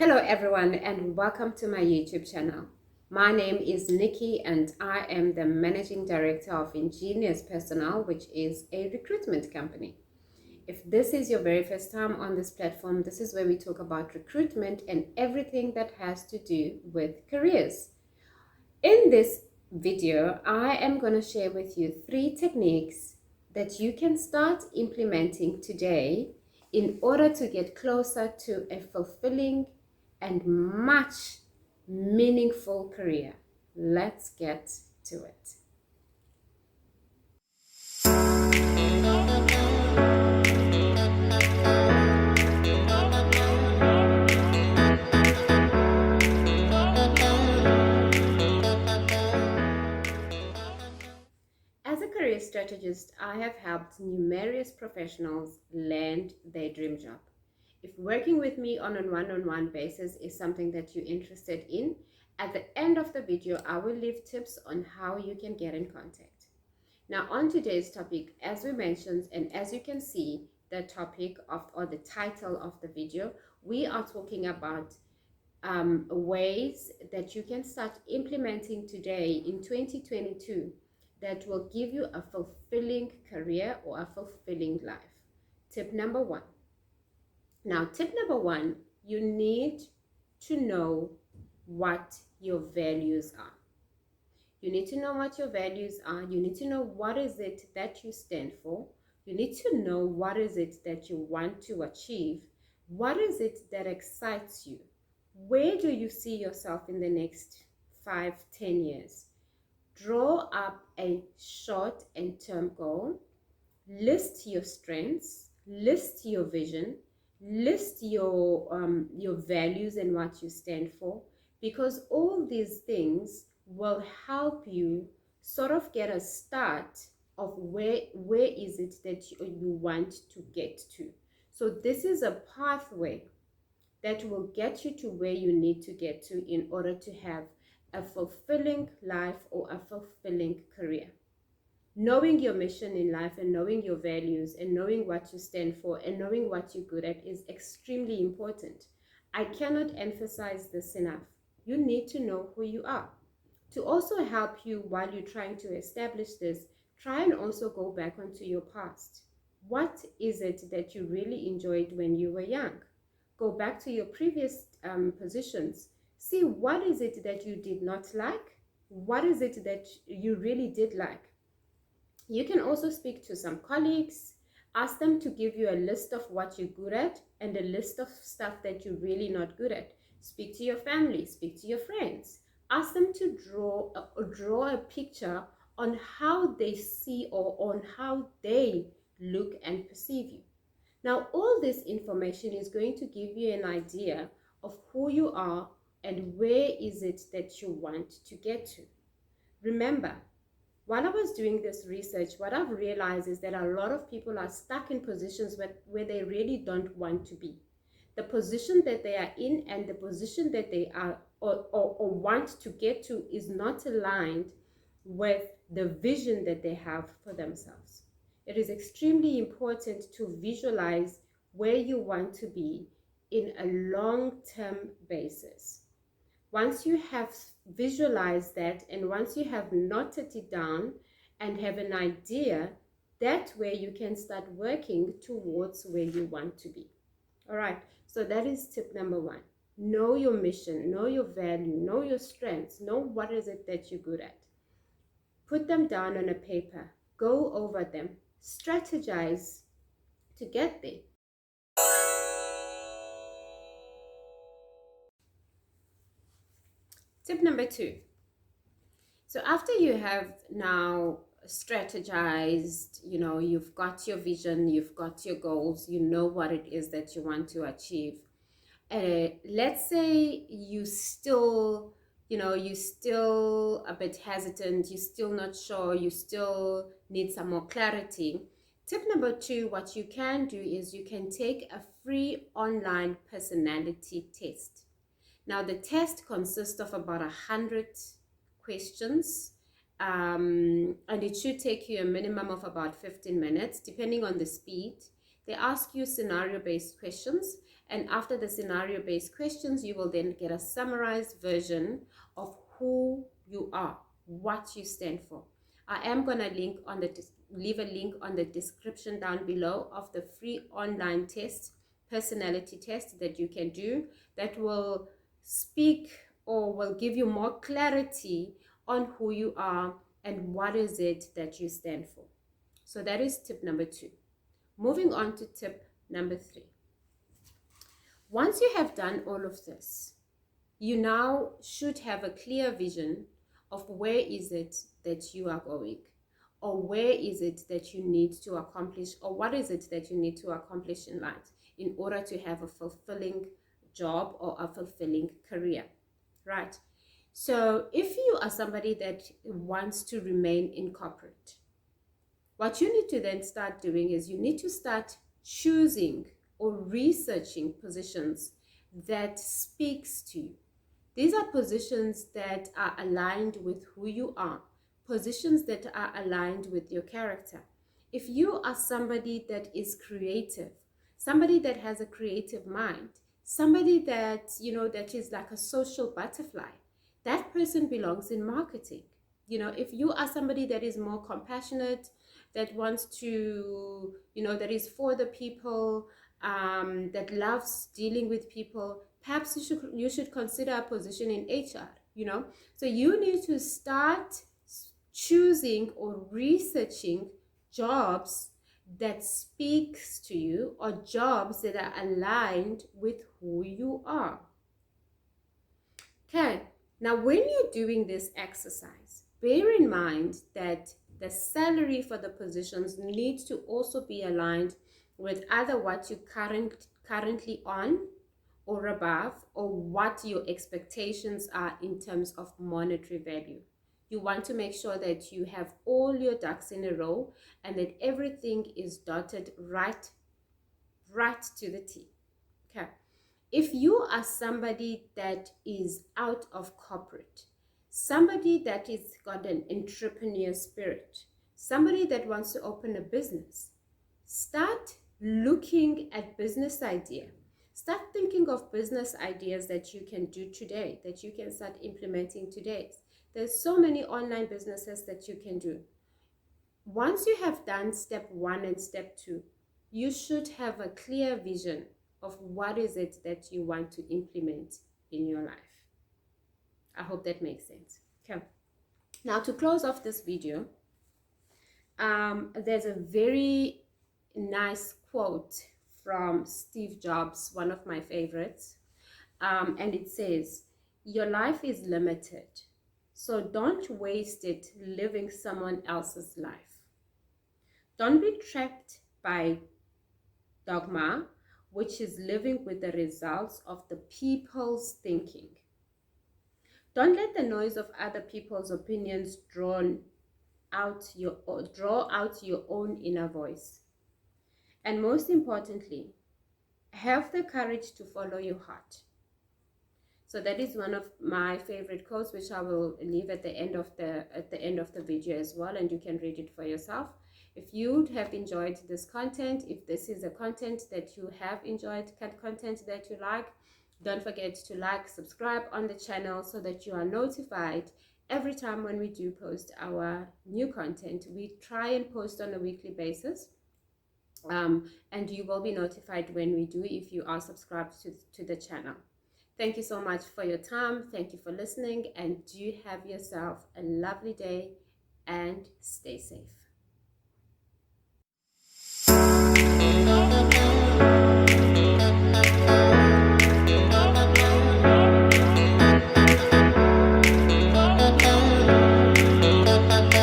Hello everyone and welcome to my YouTube channel. My name is Nikki and I am the Managing Director of Ingenious Personnel, which is a recruitment company. If this is your very first time on this platform, this is where we talk about recruitment and everything that has to do with careers. In this video, I am going to share with you 3 techniques that you can start implementing today in order to get closer to a fulfilling and much meaningful career. Let's get to it. As a career strategist, I have helped numerous professionals land their dream job. If working with me on a one-on-one basis is something that you're interested in, at the end of the video, I will leave tips on how you can get in contact. Now, on today's topic, as we mentioned, and as you can see, the topic of or the title of the video, we are talking about ways that you can start implementing today in 2022 that will give you a fulfilling career or a fulfilling life. Tip number 1. Now, tip number 1, you need to know what your values are. You need to know what your values are. You need to know what is it that you stand for. You need to know what is it that you want to achieve. What is it that excites you? Where do you see yourself in the next 5, 10 years? Draw up a short and term goal. List your strengths. List your vision. List your values and what you stand for, because all these things will help you sort of get a start of where is it that you want to get to. So this is a pathway that will get you to where you need to get to in order to have a fulfilling life or a fulfilling career. Knowing your mission in life and knowing your values and knowing what you stand for and knowing what you're good at is extremely important. I cannot emphasize this enough. You need to know who you are. To also help you while you're trying to establish this, try and also go back onto your past. What is it that you really enjoyed when you were young? Go back to your previous positions. See what is it that you did not like? What is it that you really did like? You can also speak to some colleagues, ask them to give you a list of what you're good at and a list of stuff that you're really not good at. Speak to your family, speak to your friends. Ask them to draw a picture on how they see or on how they look and perceive you. Now, all this information is going to give you an idea of who you are and where is it that you want to get to. Remember, while I was doing this research, what I've realized is that a lot of people are stuck in positions where they really don't want to be. The position that they are in and the position that they are or want to get to is not aligned with the vision that they have for themselves. It is extremely important to visualize where you want to be in a long-term basis. Once you have visualized that and once you have noted it down and have an idea, that way you can start working towards where you want to be. All right, so that is tip number 1. Know your mission, know your value, know your strengths, know what is it that you're good at. Put them down on a paper, go over them, strategize to get there. Tip number 2. So after you have now strategized, you've got your vision, you've got your goals, you know what it is that you want to achieve. Let's say you still a bit hesitant, you're still not sure, you still need some more clarity. Tip number 2, what you can do is you can take a free online personality test. Now, the test consists of about 100 questions, and it should take you a minimum of about 15 minutes, depending on the speed They ask you scenario-based questions, and after the scenario-based questions, you will then get a summarized version of who you are, what you stand for. I am going to leave a link on the description down below of the free online test, personality test that you can do, that will speak or will give you more clarity on who you are and what is it that you stand for. So that is tip number 2. Moving on to tip number 3. Once you have done all of this, you now should have a clear vision of where is it that you are going, or where is it that you need to accomplish, or what is it that you need to accomplish in life in order to have a fulfilling job or a fulfilling career, right? So if you are somebody that wants to remain in corporate, what you need to then start doing is you need to start choosing or researching positions that speaks to you. These are positions that are aligned with who you are, positions that are aligned with your character. If you are somebody that is creative, somebody that has a creative mind, somebody that, that is like a social butterfly, that person belongs in marketing. If you are somebody that is more compassionate, that wants to, that is for the people, that loves dealing with people, perhaps you should consider a position in HR, So you need to start choosing or researching jobs that speaks to you, or jobs that are aligned with who you are. Okay, now when you're doing this exercise, bear in mind that the salary for the positions needs to also be aligned with either what you currently on or above, or what your expectations are in terms of monetary value. You want to make sure that you have all your ducks in a row and that everything is dotted right to the T. Okay. If you are somebody that is out of corporate, somebody that is got an entrepreneur spirit, somebody that wants to open a business, start looking at business idea. Start thinking of business ideas that you can do today, that you can start implementing today. There's so many online businesses that you can do. Once you have done step 1 and step 2, you should have a clear vision of what is it that you want to implement in your life. I hope that makes sense. Okay. Now to close off this video, there's a very nice quote from Steve Jobs, one of my favorites, and it says, "Your life is limited, so don't waste it living someone else's life. Don't be trapped by dogma, which is living with the results of the people's thinking. Don't let the noise of other people's opinions draw out your own inner voice. And most importantly, have the courage to follow your heart." So that is one of my favorite quotes, which I will leave at the end of the video as well, and you can read it for yourself. If you have enjoyed this content, if this is a content that you have enjoyed, content that you like, don't forget to like, subscribe on the channel so that you are notified every time when we do post our new content. We try and post on a weekly basis, and you will be notified when we do if you are subscribed to the channel. Thank you so much for your time. Thank you for listening, and do have yourself a lovely day and stay safe.